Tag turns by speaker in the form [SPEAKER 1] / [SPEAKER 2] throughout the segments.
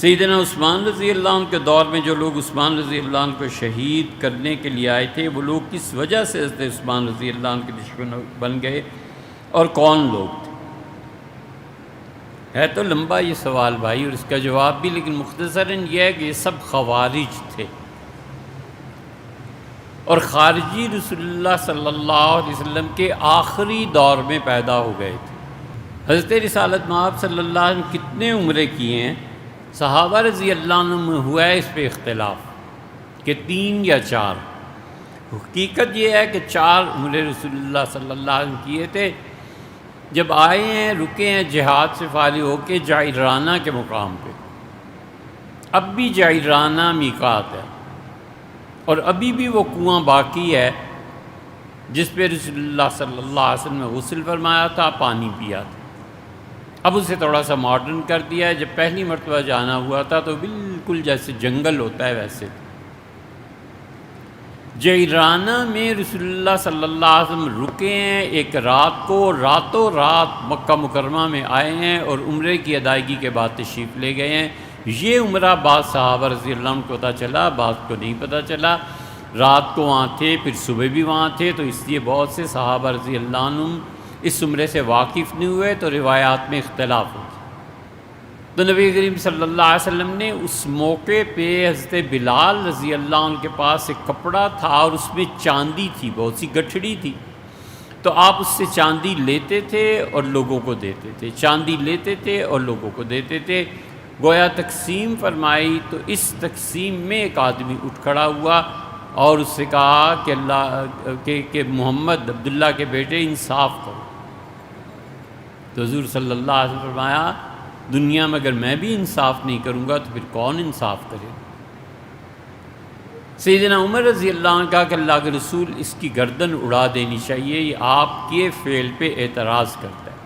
[SPEAKER 1] سیدنا عثمان رضی اللہ عنہ کے دور میں جو لوگ عثمان رضی اللہ عنہ کو شہید کرنے کے لیے آئے تھے، وہ لوگ کس وجہ سے حضرت عثمان رضی اللہ عنہ کے دشمن بن گئے اور کون لوگ تھے؟ ہے تو لمبا یہ سوال بھائی، اور اس کا جواب بھی، لیکن مختصراً یہ ہے کہ یہ سب خوارج تھے، اور خارجی رسول اللہ صلی اللہ علیہ وسلم کے آخری دور میں پیدا ہو گئے تھے۔ حضرت رسالت مآب صلی اللہ علیہ وسلم کتنے عمرے کیے ہیں؟ صحابہ رضی اللہ عنہ میں ہوا ہے اس پہ اختلاف کہ 3 یا 4۔ حقیقت یہ ہے کہ 4 عمرے رسول اللہ صلی اللہ علیہ وسلم کیے تھے۔ جب آئے ہیں، رکے ہیں جہاد سے فارغ ہو کے جعرانہ کے مقام پہ، اب بھی جعرانہ میقات ہے، اور ابھی بھی وہ کنواں باقی ہے جس پہ رسول اللہ صلی اللہ علیہ وسلم نے غسل فرمایا تھا، پانی پیا تھا۔ اب اسے تھوڑا سا ماڈرن کر دیا ہے۔ جب پہلی مرتبہ جانا ہوا تھا تو بالکل جیسے جنگل ہوتا ہے ویسے تھا۔ جعرانہ میں رسول اللہ صلی اللہ علیہ وسلم رکے ہیں ایک رات کو، راتوں رات مکہ مکرمہ میں آئے ہیں اور عمرے کی ادائیگی کے بعد تشریف لے گئے ہیں۔ یہ عمرہ بعض صحابہ رضی اللہ عنہ کو پتہ چلا، بعض کو نہیں پتہ چلا۔ رات کو وہاں تھے، پھر صبح بھی وہاں تھے، تو اس لیے بہت سے صحابہ رضی اللہ عنہ اس عمرے سے واقف نہیں ہوئے، تو روایات میں اختلاف ہو گیا۔ تو نبی کریم صلی اللہ علیہ وسلم نے اس موقع پہ حضرت بلال رضی اللہ عنہ کے پاس ایک کپڑا تھا اور اس میں چاندی تھی، بہت سی گٹھڑی تھی، تو آپ اس سے چاندی لیتے تھے اور لوگوں کو دیتے تھے، چاندی لیتے تھے اور لوگوں کو دیتے تھے۔ گویا تقسیم فرمائی تو اس تقسیم میں ایک آدمی اٹھ کھڑا ہوا اور اس سے کہا کہ کہ محمد عبداللہ کے بیٹے انصاف کرو۔ تو حضور صلی اللہ علیہ وسلم فرمایا، دنیا میں اگر میں بھی انصاف نہیں کروں گا تو پھر کون انصاف کرے؟ سیدنا عمر رضی اللہ عنہ کہا کہ اللہ کے رسول، اس کی گردن اڑا دینی چاہیے، یہ آپ کے فعل پہ اعتراض کرتا ہے۔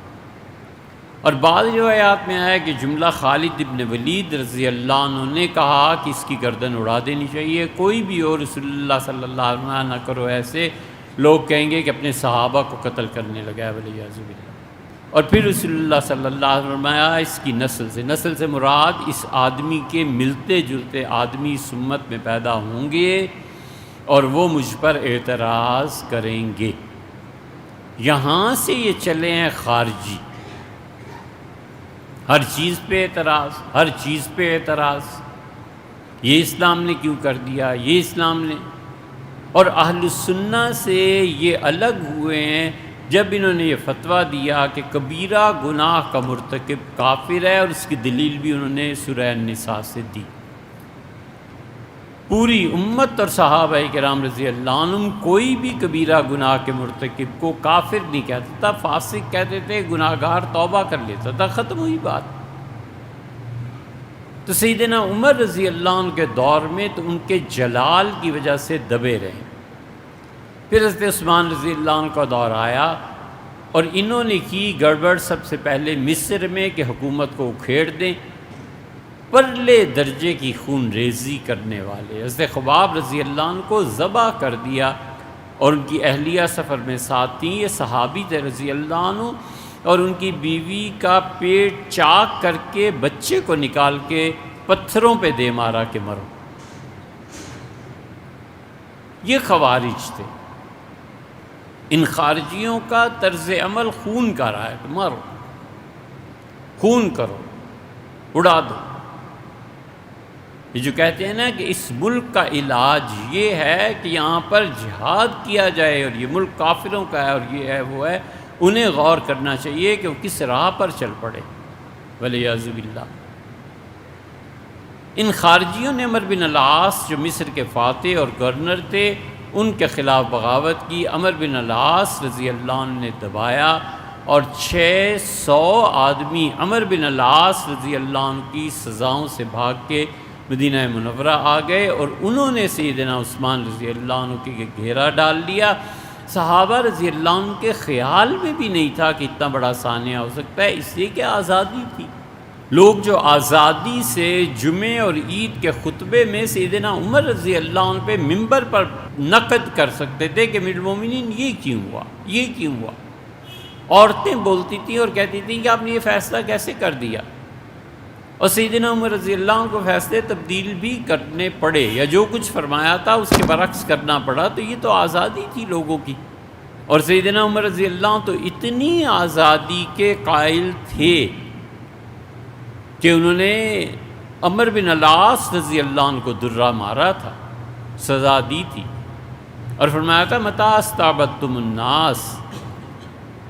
[SPEAKER 1] اور بعض روایات میں آیا کہ جملہ خالد ابن ولید رضی اللہ عنہ نے کہا کہ اس کی گردن اڑا دینی چاہیے، کوئی بھی ہو، رسول اللہ صلی اللہ علیہ وسلم نہ کرو ایسے، لوگ کہیں گے کہ اپنے صحابہ کو قتل کرنے لگا ہے ولیعذ باللہ۔ اور پھر رسول اللہ صلی اللہ علیہ وسلم فرمایا، اس کی نسل سے مراد اس آدمی کے ملتے جلتے آدمی اس امت میں پیدا ہوں گے اور وہ مجھ پر اعتراض کریں گے۔ یہاں سے یہ چلے ہیں خارجی، ہر چیز پہ اعتراض، ہر چیز پہ اعتراض، یہ اسلام نے کیوں کر دیا، یہ اسلام نے۔ اور اہل السنہ سے یہ الگ ہوئے ہیں جب انہوں نے یہ فتویٰ دیا کہ کبیرہ گناہ کا مرتکب کافر ہے، اور اس کی دلیل بھی انہوں نے سورہ النساء سے دی۔ پوری امت اور صحابہ کرام رضی اللہ عنہم کوئی بھی کبیرہ گناہ کے مرتکب کو کافر نہیں کہتا تھا، فاسق کہتے تھے، گناہ گار توبہ کر لیتا تھا، ختم ہوئی بات۔ تو سیدنا عمر رضی اللہ عنہ کے دور میں تو ان کے جلال کی وجہ سے دبے رہے۔ پھر حضرت عثمان رضی اللہ عنہ کا دور آیا اور انہوں نے کی گڑبڑ سب سے پہلے مصر میں کہ حکومت کو اکھیڑ دیں۔ پرلے درجے کی خون ریزی کرنے والے حضرت خباب رضی اللہ عنہ کو ذبح کر دیا، اور ان کی اہلیہ سفر میں ساتھ تھیں، یہ صحابی تھے رضی اللہ عنہ، اور ان کی بیوی کا پیٹ چاک کر کے بچے کو نکال کے پتھروں پہ دے مارا کہ مرو۔ یہ خوارج تھے۔ ان خارجیوں کا طرز عمل خون کا رہا ہے کہ مارو، خون کرو، اڑا دو۔ یہ جو کہتے ہیں نا کہ اس ملک کا علاج یہ ہے کہ یہاں پر جہاد کیا جائے، اور یہ ملک کافروں کا ہے، اور یہ ہے وہ ہے، انہیں غور کرنا چاہیے کہ وہ کس راہ پر چل پڑے والعیاذ باللہ۔ ان خارجیوں نے عمر بن العاص جو مصر کے فاتح اور گورنر تھے، ان کے خلاف بغاوت کی۔ عمر بن العاص رضی اللہ عنہ نے دبایا، اور 600 آدمی عمر بن العاص رضی اللہ عنہ کی سزاؤں سے بھاگ کے مدینہ منورہ آ گئے، اور انہوں نے سیدنا عثمان رضی اللہ عنہ کے گھیرا ڈال لیا۔ صحابہ رضی اللہ عنہ کے خیال میں بھی نہیں تھا کہ اتنا بڑا سانحہ ہو سکتا ہے، اس لیے کہ آزادی تھی۔ لوگ جو آزادی سے جمعے اور عید کے خطبے میں سیدنا عمر رضی اللہ عنہ پہ ممبر پر نقد کر سکتے تھے کہ امیر المومنین یہ کیوں ہوا، یہ کیوں ہوا۔ عورتیں بولتی تھیں اور کہتی تھیں کہ آپ نے یہ فیصلہ کیسے کر دیا، اور سیدنا عمر رضی اللہ عنہ کو فیصلے تبدیل بھی کرنے پڑے، یا جو کچھ فرمایا تھا اس کے برعکس کرنا پڑا، تو یہ تو آزادی تھی لوگوں کی۔ اور سیدنا عمر رضی اللہ عنہ تو اتنی آزادی کے قائل تھے کہ انہوں نے عمر بن العاص رضی اللہ عنہ کو درہ مارا تھا، سزا دی تھی، اور فرمایا تھا متى استعبدتم الناس،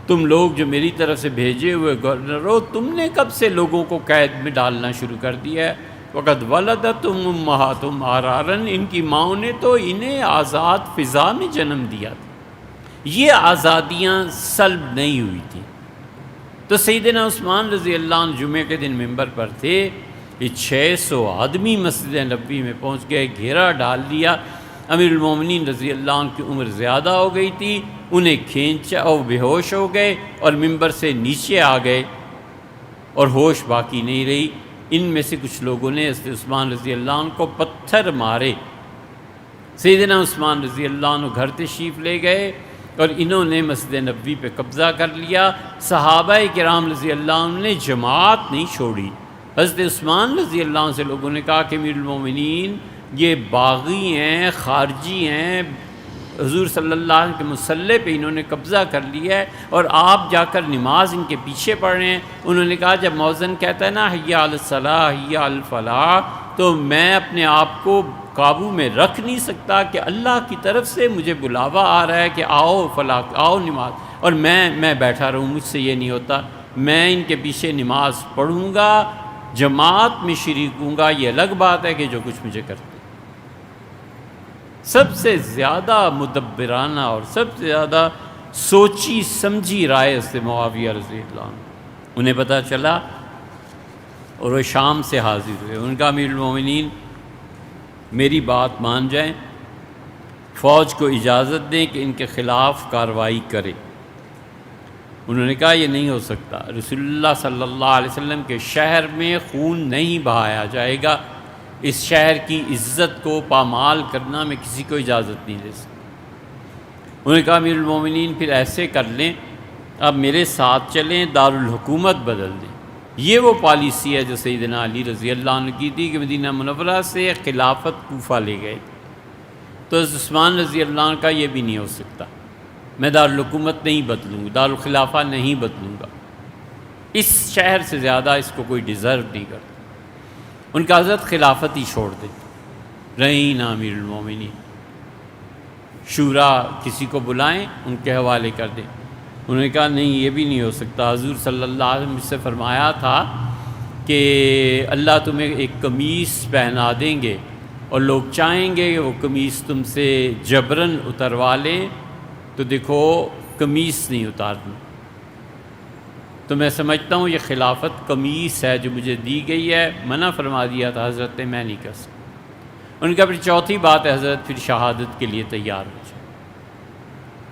[SPEAKER 1] تم لوگ جو میری طرف سے بھیجے ہوئے گورنر ہو، تم نے کب سے لوگوں کو قید میں ڈالنا شروع کر دیا ہے؟ وقد ولدتم امہاتم احرارا، ان کی ماؤں نے تو انہیں آزاد فضا میں جنم دیا تھا، یہ آزادیاں سلب نہیں ہوئی تھیں۔ تو سیدنا عثمان رضی اللہ عنہ جمعے کے دن ممبر پر تھے، یہ 600 آدمی مسجد نبوی میں پہنچ گئے، گھیرا ڈال دیا۔ امیر المومنین رضی اللہ عنہ کی عمر زیادہ ہو گئی تھی، انہیں کھینچا اور بے ہوش ہو گئے اور ممبر سے نیچے آ گئے اور ہوش باقی نہیں رہی۔ ان میں سے کچھ لوگوں نے حضرت عثمان رضی اللہ عنہ کو پتھر مارے۔ سیدنا عثمان رضی اللہ عنہ گھر تشریف لے گئے اور انہوں نے مسجد نبوی پہ قبضہ کر لیا۔ صحابہ کرام رضی اللہ عنہ نے جماعت نہیں چھوڑی۔ حضرت عثمان رضی اللہ عنہ سے لوگوں نے کہا کہ امیر المومنین یہ باغی ہیں، خارجی ہیں، حضور صلی اللہ علیہ وسلم کے مصلی پہ انہوں نے قبضہ کر لیا ہے اور آپ جا کر نماز ان کے پیچھے پڑھ رہے ہیں۔ انہوں نے کہا جب مؤذن کہتا ہے نا حی علی الصلاح حی علی الفلاح، تو میں اپنے آپ کو قابو میں رکھ نہیں سکتا کہ اللہ کی طرف سے مجھے بلاوا آ رہا ہے کہ آؤ فلاح، آؤ نماز، اور میں بیٹھا رہوں، مجھ سے یہ نہیں ہوتا، میں ان کے پیچھے نماز پڑھوں گا، جماعت میں شریک ہوں گا، یہ الگ بات ہے کہ جو کچھ مجھے کرتے۔ سب سے زیادہ مدبرانہ اور سب سے زیادہ سوچی سمجھی رائے سے معاویہ رضی اللہ عنہ، انہیں پتہ چلا اور وہ شام سے حاضر ہوئے۔ ان کا امیر المومنین میری بات مان جائیں، فوج کو اجازت دیں کہ ان کے خلاف کارروائی کرے۔ انہوں نے کہا یہ نہیں ہو سکتا، رسول اللہ صلی اللہ علیہ وسلم کے شہر میں خون نہیں بہایا جائے گا، اس شہر کی عزت کو پامال کرنا میں کسی کو اجازت نہیں دے سکتا۔ انہوں نے کہا امیر المومنین پھر ایسے کر لیں، اب میرے ساتھ چلیں، دارالحکومت بدل دیں۔ یہ وہ پالیسی ہے جو سیدنا علی رضی اللہ عنہ کی تھی کہ مدینہ منورہ سے خلافت کوفہ لے گئے، تو عثمان رضی اللہ عنہ کا یہ بھی نہیں ہو سکتا، میں دارالحکومت نہیں بدلوں گا، دارالخلافہ نہیں بدلوں گا، اس شہر سے زیادہ اس کو کوئی ڈیزرو نہیں کرتا۔ ان کا حضرت خلافت ہی چھوڑ دیں، رہیں نا امیر المومنین، شورا کسی کو بلائیں، ان کے حوالے کر دیں۔ انہوں نے کہا نہیں یہ بھی نہیں ہو سکتا، حضور صلی اللہ علیہ وسلم سے فرمایا تھا کہ اللہ تمہیں ایک قمیص پہنا دیں گے اور لوگ چاہیں گے کہ وہ قمیص تم سے جبراً اتروا لیں، تو دیکھو قمیص نہیں اتارنی، تو میں سمجھتا ہوں یہ خلافت قمیص ہے جو مجھے دی گئی ہے، منع فرما دیا تھا حضرت نے، میں نہیں کر سکتا۔ ان کا پھر چوتھی بات ہے حضرت پھر شہادت کے لیے تیار ہو جائے،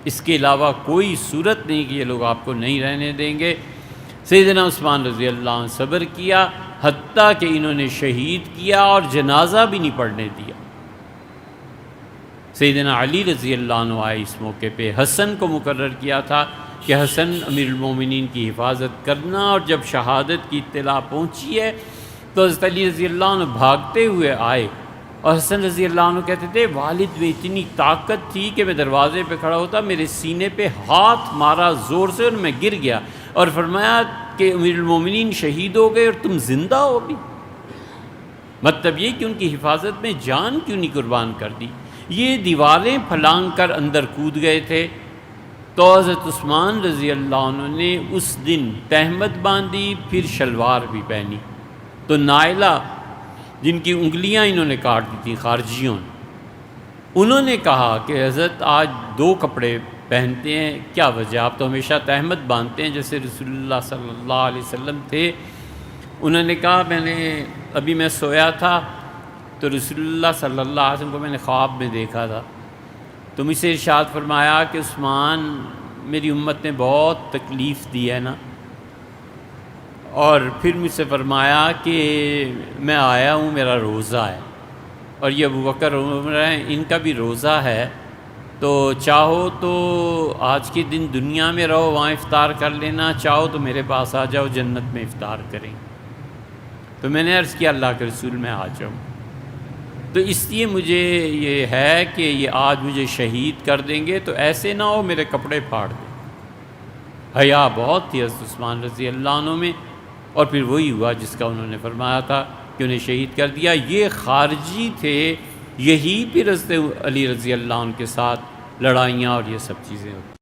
[SPEAKER 1] اس کے علاوہ کوئی صورت نہیں کہ یہ لوگ آپ کو نہیں رہنے دیں گے۔ سیدنا عثمان رضی اللہ عنہ صبر کیا، حتیٰ کہ انہوں نے شہید کیا اور جنازہ بھی نہیں پڑھنے دیا۔ سیدنا علی رضی اللہ عنہ آئے اس موقع پہ، حسن کو مقرر کیا تھا کہ حسن امیر المومنین کی حفاظت کرنا، اور جب شہادت کی اطلاع پہنچی ہے تو حضرت علی رضی اللہ عنہ بھاگتے ہوئے آئے، اور حسن رضی اللہ عنہ کہتے تھے والد میں اتنی طاقت تھی کہ میں دروازے پہ کھڑا ہوتا، میرے سینے پہ ہاتھ مارا زور سے اور میں گر گیا، اور فرمایا کہ امیر المومنین شہید ہو گئے اور تم زندہ ہو بھی، مطلب یہ کہ ان کی حفاظت میں جان کیوں نہیں قربان کر دی۔ یہ دیواریں پھلانگ کر اندر کود گئے تھے، تو حضرت عثمان رضی اللہ عنہ نے اس دن تہمت باندھی، پھر شلوار بھی پہنی، تو نائلہ جن کی انگلیاں انہوں نے کاٹ دی تھیں خارجیوں نے، انہوں نے کہا کہ حضرت آج 2 کپڑے پہنتے ہیں، کیا وجہ؟ آپ تو ہمیشہ تہمت باندھتے ہیں جیسے رسول اللہ صلی اللہ علیہ وسلم تھے۔ انہوں نے کہا میں سویا تھا تو رسول اللہ صلی اللہ علیہ وسلم کو میں نے خواب میں دیکھا تھا، تو مجھ سے ارشاد فرمایا کہ عثمان میری امت نے بہت تکلیف دی ہے نا، اور پھر مجھ سے فرمایا کہ میں آیا ہوں، میرا روزہ ہے، اور یہ ابوبکر عمر ہیں، ان کا بھی روزہ ہے، تو چاہو تو آج کے دن دنیا میں رہو، وہاں افطار کر لینا، چاہو تو میرے پاس آ جاؤ، جنت میں افطار کریں۔ تو میں نے عرض کیا اللہ کے رسول میں آ جاؤں، تو اس لیے مجھے یہ ہے کہ یہ آج مجھے شہید کر دیں گے تو ایسے نہ ہو میرے کپڑے پھاڑ دیں۔ حیا بہت تھی حضرت عثمان رضی اللہ عنہ میں، اور پھر وہی ہوا جس کا انہوں نے فرمایا تھا کہ انہیں شہید کر دیا۔ یہ خارجی تھے، یہی پھر حضرت علی رضی اللہ عنہ کے ساتھ لڑائیاں اور یہ سب چیزیں ہوتی۔